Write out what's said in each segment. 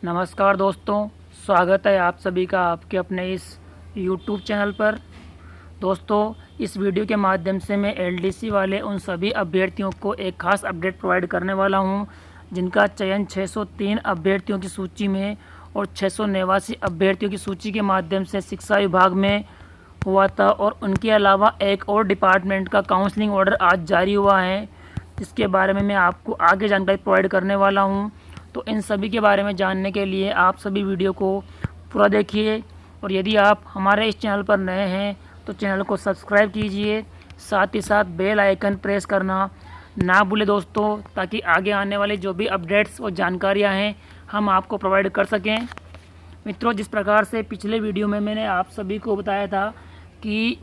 नमस्कार दोस्तों, स्वागत है आप सभी का आपके अपने इस YouTube चैनल पर। दोस्तों, इस वीडियो के माध्यम से मैं एलडीसी वाले उन सभी अभ्यर्थियों को एक खास अपडेट प्रोवाइड करने वाला हूं, जिनका चयन 603 अभ्यर्थियों की सूची में और 689 अभ्यर्थियों की सूची के माध्यम से शिक्षा विभाग में हुआ था। और उनके अलावा एक और डिपार्टमेंट का काउंसलिंग ऑर्डर आज जारी हुआ है, जिसके बारे में मैं आपको आगे जानकारी प्रोवाइड करने वाला हूं। तो इन सभी के बारे में जानने के लिए आप सभी वीडियो को पूरा देखिए, और यदि आप हमारे इस चैनल पर नए हैं तो चैनल को सब्सक्राइब कीजिए, साथ ही साथ बेल आइकन प्रेस करना ना भूलें दोस्तों, ताकि आगे आने वाले जो भी अपडेट्स और जानकारियां हैं हम आपको प्रोवाइड कर सकें। मित्रों, जिस प्रकार से पिछले वीडियो में मैंने आप सभी को बताया था कि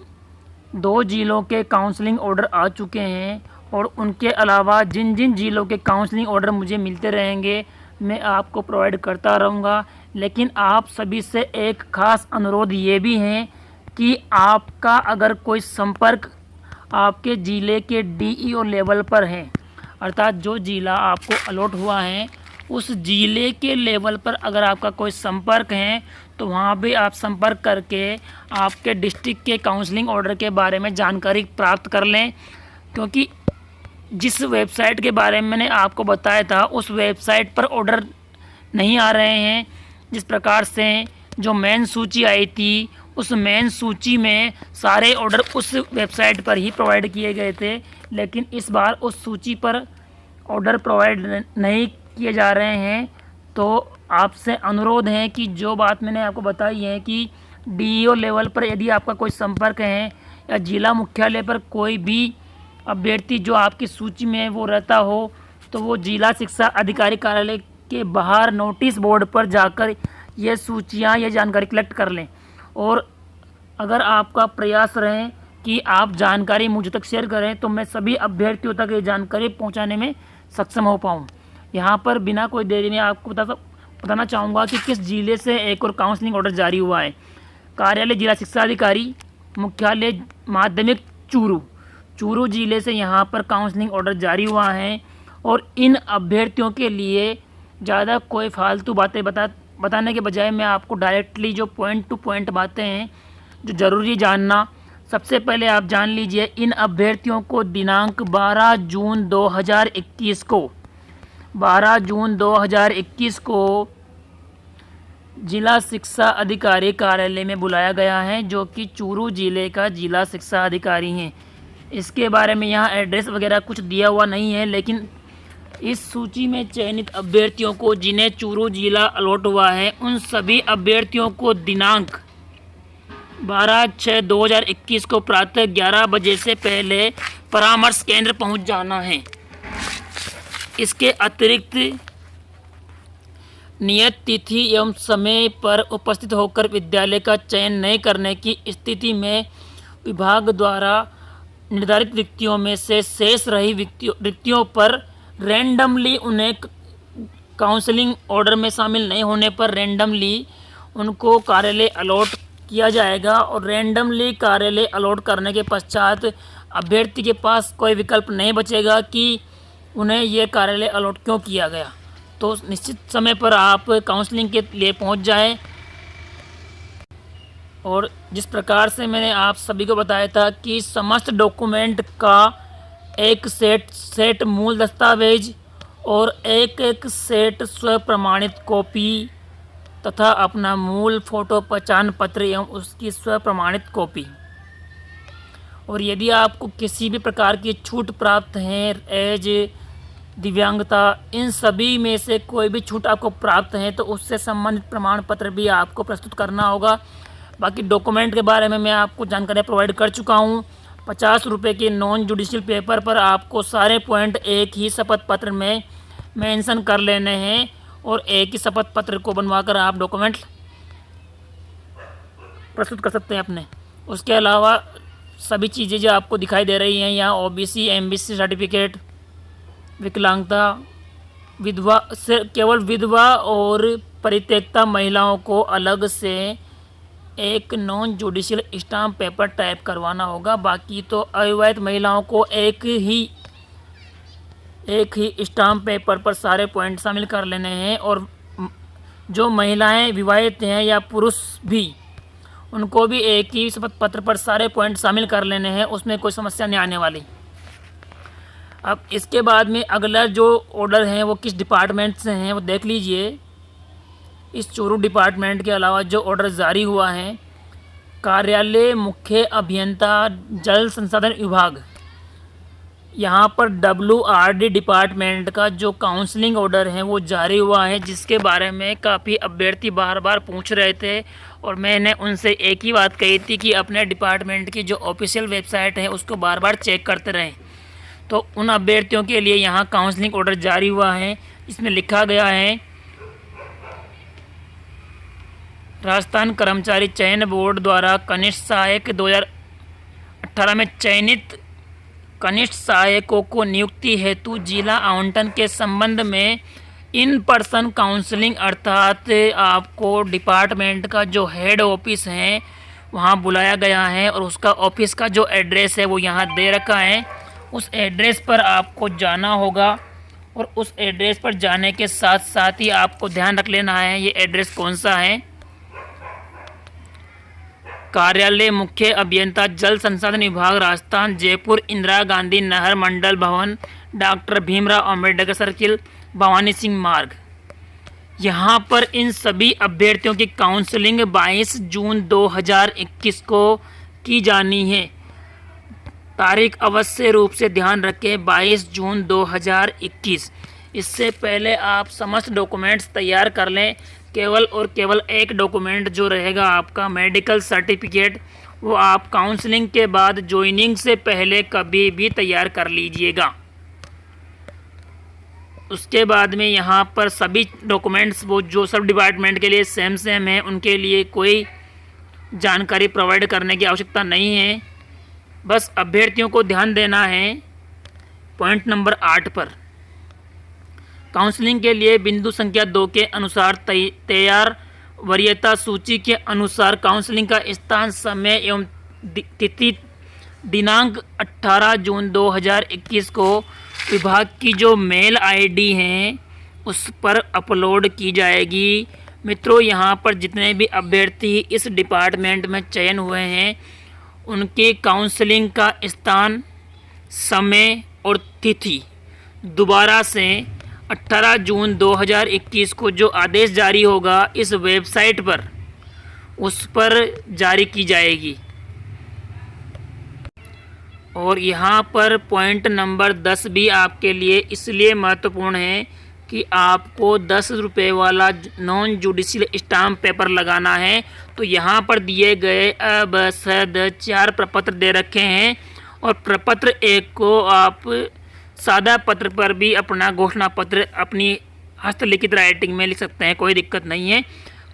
2 जिलों के काउंसलिंग ऑर्डर आ चुके हैं, और उनके अलावा जिन जिन जिलों के काउंसलिंग ऑर्डर मुझे मिलते रहेंगे मैं आपको प्रोवाइड करता रहूँगा। लेकिन आप सभी से एक ख़ास अनुरोध ये भी है कि आपका अगर कोई संपर्क आपके ज़िले के डीईओ लेवल पर है, अर्थात जो ज़िला आपको अलॉट हुआ है उस ज़िले के लेवल पर अगर आपका कोई संपर्क है तो वहाँ भी आप संपर्क करके आपके डिस्ट्रिक्ट के काउंसलिंग ऑर्डर के बारे में जानकारी प्राप्त कर लें। क्योंकि जिस वेबसाइट के बारे में मैंने आपको बताया था उस वेबसाइट पर ऑर्डर नहीं आ रहे हैं। जिस प्रकार से जो मेन सूची आई थी उस मेन सूची में सारे ऑर्डर उस वेबसाइट पर ही प्रोवाइड किए गए थे, लेकिन इस बार उस सूची पर ऑर्डर प्रोवाइड नहीं किए जा रहे हैं। तो आपसे अनुरोध है कि जो बात मैंने आपको बताई है कि डीईओ लेवल पर यदि आपका कोई संपर्क है या जिला मुख्यालय पर कोई भी अभ्यर्थी जो आपकी सूची में वो रहता हो, तो वो जिला शिक्षा अधिकारी कार्यालय के बाहर नोटिस बोर्ड पर जाकर ये सूचियाँ ये जानकारी कलेक्ट कर लें। और अगर आपका प्रयास रहे कि आप जानकारी मुझ तक शेयर करें तो मैं सभी अभ्यर्थियों तक ये जानकारी पहुंचाने में सक्षम हो पाऊँ। यहाँ पर बिना कोई देरी में आपको बताना चाहूँगा कि किस जिले से एक और काउंसलिंग ऑर्डर जारी हुआ है। कार्यालय जिला शिक्षा अधिकारी, मुख्यालय माध्यमिक चूरू जिले से यहाँ पर काउंसलिंग ऑर्डर जारी हुआ है। और इन अभ्यर्थियों के लिए ज़्यादा कोई फालतू बातें बताने के बजाय मैं आपको डायरेक्टली जो पॉइंट टू पॉइंट बातें हैं जो ज़रूरी जानना, सबसे पहले आप जान लीजिए। इन अभ्यर्थियों को दिनांक 12 जून 2021 को जिला शिक्षा अधिकारी कार्यालय में बुलाया गया है, जो कि चूरू जिले का जिला शिक्षा अधिकारी हैं। इसके बारे में यहाँ एड्रेस वगैरह कुछ दिया हुआ नहीं है, लेकिन इस सूची में चयनित अभ्यर्थियों को जिन्हें चूरू जिला अलॉट हुआ है उन सभी अभ्यर्थियों को दिनांक 12/6/2021 को प्रातः 11 बजे से पहले परामर्श केंद्र पहुंच जाना है। इसके अतिरिक्त नियत तिथि एवं समय पर उपस्थित होकर विद्यालय का चयन नहीं करने की स्थिति में विभाग द्वारा निर्धारित रिक्तियों में से शेष रही रिक्तियों पर रैंडमली उन्हें काउंसलिंग ऑर्डर में शामिल नहीं होने पर रैंडमली उनको कार्यालय अलॉट किया जाएगा। और रैंडमली कार्यालय अलॉट करने के पश्चात अभ्यर्थी के पास कोई विकल्प नहीं बचेगा कि उन्हें यह कार्यालय अलॉट क्यों किया गया। तो निश्चित समय पर आप काउंसलिंग के लिए पहुंच जाएं। और जिस प्रकार से मैंने आप सभी को बताया था कि समस्त डॉक्यूमेंट का एक सेट मूल दस्तावेज और एक सेट स्व प्रमाणित कॉपी तथा अपना मूल फ़ोटो पहचान पत्र एवं उसकी स्व प्रमाणित कॉपी। और यदि आपको किसी भी प्रकार की छूट प्राप्त है, एज, दिव्यांगता, इन सभी में से कोई भी छूट आपको प्राप्त है तो उससे संबंधित प्रमाण पत्र भी आपको प्रस्तुत करना होगा। बाकी डॉक्यूमेंट के बारे में मैं आपको जानकारी प्रोवाइड कर चुका हूँ। 50 रुपये के नॉन जुडिशियल पेपर पर आपको सारे पॉइंट एक ही शपथ पत्र में मेंशन कर लेने हैं, और एक ही शपथ पत्र को बनवाकर आप डॉक्यूमेंट प्रस्तुत कर सकते हैं अपने। उसके अलावा सभी चीज़ें जो आपको दिखाई दे रही हैं यहाँ, ओबीसी, एमबीसी सर्टिफिकेट, विकलांगता, विधवा से केवल विधवा और परित्यक्ता महिलाओं को अलग से एक non judicial stamp paper type करवाना होगा। बाकी तो अविवाहित महिलाओं को एक ही स्टाम्प पेपर पर सारे पॉइंट शामिल कर लेने हैं। और जो महिलाएं विवाहित हैं या पुरुष भी, उनको भी एक ही शपथ पत्र पर सारे पॉइंट शामिल कर लेने हैं, उसमें कोई समस्या नहीं आने वाली। अब इसके बाद में अगला जो ऑर्डर है वो किस डिपार्टमेंट से हैं वो देख लीजिए। इस चूरू डिपार्टमेंट के अलावा जो ऑर्डर जारी हुआ है, कार्यालय मुख्य अभियंता जल संसाधन विभाग, यहाँ पर WRD डिपार्टमेंट का जो काउंसलिंग ऑर्डर है वो जारी हुआ है, जिसके बारे में काफ़ी अभ्यर्थी बार बार पूछ रहे थे और मैंने उनसे एक ही बात कही थी कि अपने डिपार्टमेंट की जो ऑफिशियल वेबसाइट है उसको बार बार चेक करते रहें। तो उन अभ्यर्थियों के लिए यहाँ काउंसलिंग ऑर्डर जारी हुआ है। इसमें लिखा गया है, राजस्थान कर्मचारी चयन बोर्ड द्वारा कनिष्ठ सहायक 2018 में चयनित कनिष्ठ सहायकों को नियुक्ति हेतु जिला आवंटन के संबंध में इन पर्सन काउंसलिंग, अर्थात आपको डिपार्टमेंट का जो हेड ऑफिस है वहाँ बुलाया गया है और उसका ऑफिस का जो एड्रेस है वो यहाँ दे रखा है। उस एड्रेस पर आपको जाना होगा और उस एड्रेस पर जाने के साथ साथ ही आपको ध्यान रख लेना है ये एड्रेस कौन सा है। कार्यालय मुख्य अभियंता जल संसाधन विभाग, राजस्थान, जयपुर, इंदिरा गांधी नहर मंडल भवन, डॉक्टर भीमराव अंबेडकर सर्किल, भवानी सिंह मार्ग। यहाँ पर इन सभी अभ्यर्थियों की काउंसलिंग 22 जून 2021 को की जानी है। तारीख अवश्य रूप से ध्यान रखें, 22 जून 2021। इससे पहले आप समस्त डॉक्यूमेंट्स तैयार कर लें। केवल और केवल एक डॉक्यूमेंट जो रहेगा आपका मेडिकल सर्टिफिकेट, वो आप काउंसलिंग के बाद ज्वाइनिंग से पहले कभी भी तैयार कर लीजिएगा। उसके बाद में यहाँ पर सभी डॉक्यूमेंट्स वो जो सब डिपार्टमेंट के लिए सेम है, उनके लिए कोई जानकारी प्रोवाइड करने की आवश्यकता नहीं है। बस अभ्यर्थियों को ध्यान देना है पॉइंट नंबर 8 पर। काउंसलिंग के लिए बिंदु संख्या 2 के अनुसार तैयार वरीयता सूची के अनुसार काउंसलिंग का स्थान, समय एवं तिथि दिनांक 18 जून 2021 को विभाग की जो मेल आईडी है उस पर अपलोड की जाएगी। मित्रों, यहाँ पर जितने भी अभ्यर्थी इस डिपार्टमेंट में चयन हुए हैं उनके काउंसलिंग का स्थान, समय और तिथि दोबारा से 18 जून 2021 को जो आदेश जारी होगा इस वेबसाइट पर, उस पर जारी की जाएगी। और यहाँ पर पॉइंट नंबर 10 भी आपके लिए इसलिए महत्वपूर्ण है कि आपको 10 रुपये वाला नॉन जुडिशियल स्टाम्प पेपर लगाना है। तो यहाँ पर दिए गए अब 4 प्रपत्र दे रखे हैं और प्रपत्र 1 को आप सादा पत्र पर भी अपना घोषणा पत्र अपनी हस्तलिखित राइटिंग में लिख सकते हैं, कोई दिक्कत नहीं है।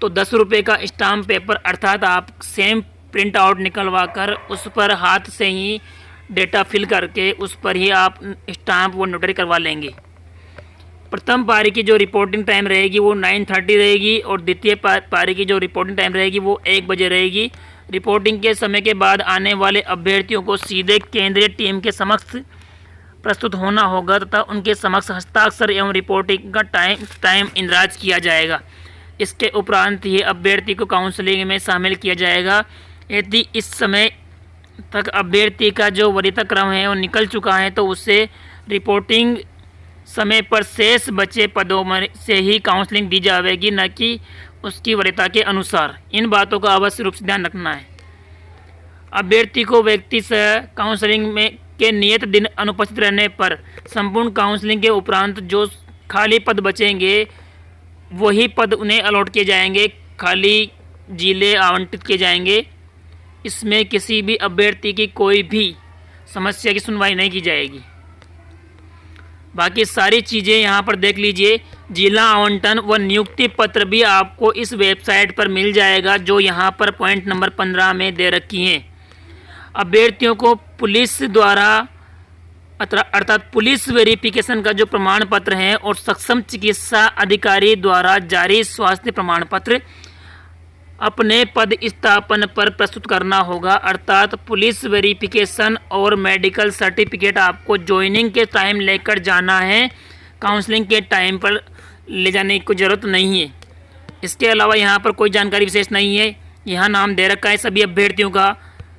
तो 10 रुपये का स्टाम्प पेपर अर्थात आप सेम प्रिंट आउट निकलवा कर उस पर हाथ से ही डेटा फिल करके उस पर ही आप स्टाम्प वो नोटरी करवा लेंगे। प्रथम पारी की जो रिपोर्टिंग टाइम रहेगी वो 9:30 रहेगी और द्वितीय पारी की जो रिपोर्टिंग टाइम रहेगी वो 1 बजे रहेगी। रिपोर्टिंग के समय के बाद आने वाले अभ्यर्थियों को सीधे केंद्रीय टीम के समक्ष प्रस्तुत होना होगा तथा उनके समक्ष हस्ताक्षर एवं रिपोर्टिंग का टाइम इंदराज किया जाएगा। इसके उपरांत ही अभ्यर्थी को काउंसलिंग में शामिल किया जाएगा। यदि इस समय तक अभ्यर्थी का जो वरीयता क्रम है वो निकल चुका है तो उसे रिपोर्टिंग समय पर शेष बचे पदों में से ही काउंसलिंग दी जाएगी, न कि उसकी वरीयता के अनुसार। इन बातों का अवश्य रूप से ध्यान रखना है। अभ्यर्थी को व्यक्ति से काउंसलिंग में के नियत दिन अनुपस्थित रहने पर संपूर्ण काउंसलिंग के उपरांत जो खाली पद बचेंगे वही पद उन्हें अलॉट किए जाएंगे, खाली जिले आवंटित किए जाएंगे। इसमें किसी भी अभ्यर्थी की कोई भी समस्या की सुनवाई नहीं की जाएगी। बाकी सारी चीज़ें यहाँ पर देख लीजिए। जिला आवंटन व नियुक्ति पत्र भी आपको इस वेबसाइट पर मिल जाएगा जो यहाँ पर पॉइंट नंबर 15 में दे रखी हैं। अभ्यर्थियों को पुलिस द्वारा अर्थात पुलिस वेरिफिकेशन का जो प्रमाण पत्र है और सक्षम चिकित्सा अधिकारी द्वारा जारी स्वास्थ्य प्रमाण पत्र अपने पद स्थापन पर प्रस्तुत करना होगा। अर्थात पुलिस वेरिफिकेशन और मेडिकल सर्टिफिकेट आपको ज्वाइनिंग के टाइम लेकर जाना है, काउंसलिंग के टाइम पर ले जाने की कोई ज़रूरत नहीं है। इसके अलावा यहाँ पर कोई जानकारी विशेष नहीं है। यहाँ नाम दे रखा है सभी अभ्यर्थियों का।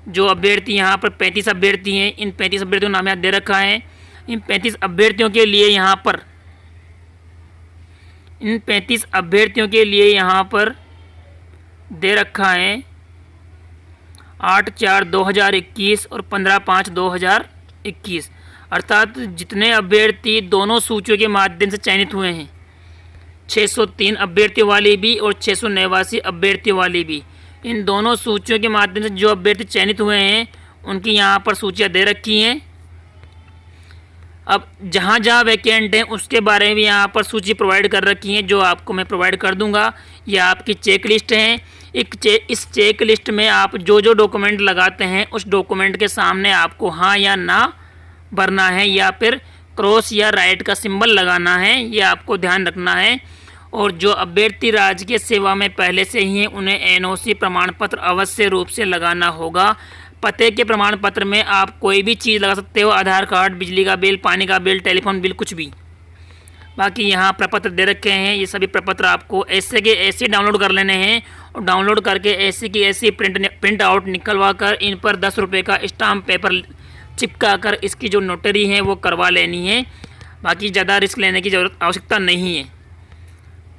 जो अभ्यर्थी यहाँ पर 35 अभ्यर्थी हैं, इन 35 अभ्यर्थियों का नाम यहाँ दे रखा है। इन 35 अभ्यर्थियों के लिए यहाँ पर दे रखा है 8/4/2021 और 15/5/2021, अर्थात जितने अभ्यर्थी दोनों सूचियों के माध्यम से चयनित हुए हैं, 603 अभ्यर्थियों वाली भी और 689 अभ्यर्थियों वाली भी, इन दोनों सूचियों के माध्यम से जो अभ्यर्थी चयनित हुए हैं उनकी यहाँ पर सूचियाँ दे रखी हैं। अब जहाँ जहाँ वैकेंट हैं उसके बारे में यहाँ पर सूची प्रोवाइड कर रखी है, जो आपको मैं प्रोवाइड कर दूंगा। यह आपकी चेक लिस्ट है। इस चेक लिस्ट में आप जो जो डॉक्यूमेंट लगाते हैं उस डॉक्यूमेंट के सामने आपको हाँ या ना भरना है, या फिर क्रॉस या राइट का सिंबल लगाना है, यह आपको ध्यान रखना है। और जो अभ्यर्थी राजकीय सेवा में पहले से ही हैं उन्हें एनओसी प्रमाण पत्र अवश्य रूप से लगाना होगा। पते के प्रमाण पत्र में आप कोई भी चीज़ लगा सकते हो, आधार कार्ड, बिजली का बिल, पानी का बिल, टेलीफोन बिल, कुछ भी। बाकी यहाँ प्रपत्र दे रखे हैं। ये सभी प्रपत्र आपको ऐसे के ऐसे डाउनलोड कर लेने हैं और डाउनलोड करके ऐसे की ऐसी प्रिंट आउट निकलवा कर इन पर 10 रुपये का स्टाम्प पेपर चिपका कर इसकी जो नोटरी है वो करवा लेनी है। बाकी ज़्यादा रिस्क लेने की आवश्यकता नहीं है।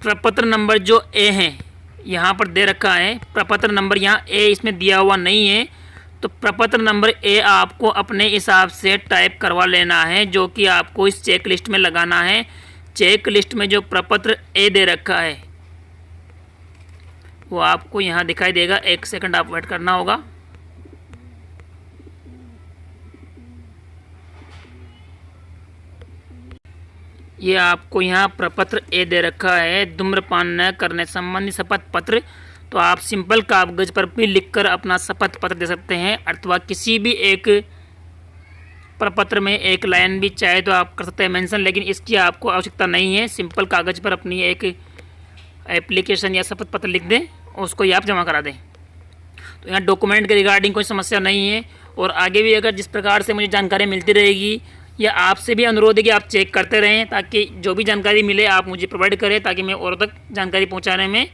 प्रपत्र नंबर जो ए है यहाँ पर दे रखा है, प्रपत्र नंबर यहाँ ए इसमें दिया हुआ नहीं है, तो प्रपत्र नंबर ए आपको अपने हिसाब से टाइप करवा लेना है, जो कि आपको इस चेक लिस्ट में लगाना है। चेक लिस्ट में जो प्रपत्र ए दे रखा है वो आपको यहाँ दिखाई देगा। 1 सेकंड आप वेट करना होगा। ये आपको यहाँ प्रपत्र ए दे रखा है, धूम्रपान न करने संबंधी शपथ पत्र। तो आप सिंपल कागज पर भी लिखकर अपना शपथ पत्र दे सकते हैं, अथवा किसी भी एक प्रपत्र में एक लाइन भी चाहे तो आप कर सकते हैं मेंशन, लेकिन इसकी आपको आवश्यकता नहीं है। सिंपल कागज पर अपनी एक एप्लीकेशन या शपथ पत्र लिख दें और उसको ही आप जमा करा दें। तो यहाँ डॉक्यूमेंट के रिगार्डिंग कोई समस्या नहीं है। और आगे भी अगर जिस प्रकार से मुझे जानकारी मिलती रहेगी, या आपसे भी अनुरोध है कि आप चेक करते रहें, ताकि जो भी जानकारी मिले आप मुझे प्रोवाइड करें, ताकि मैं और तक जानकारी पहुँचाने में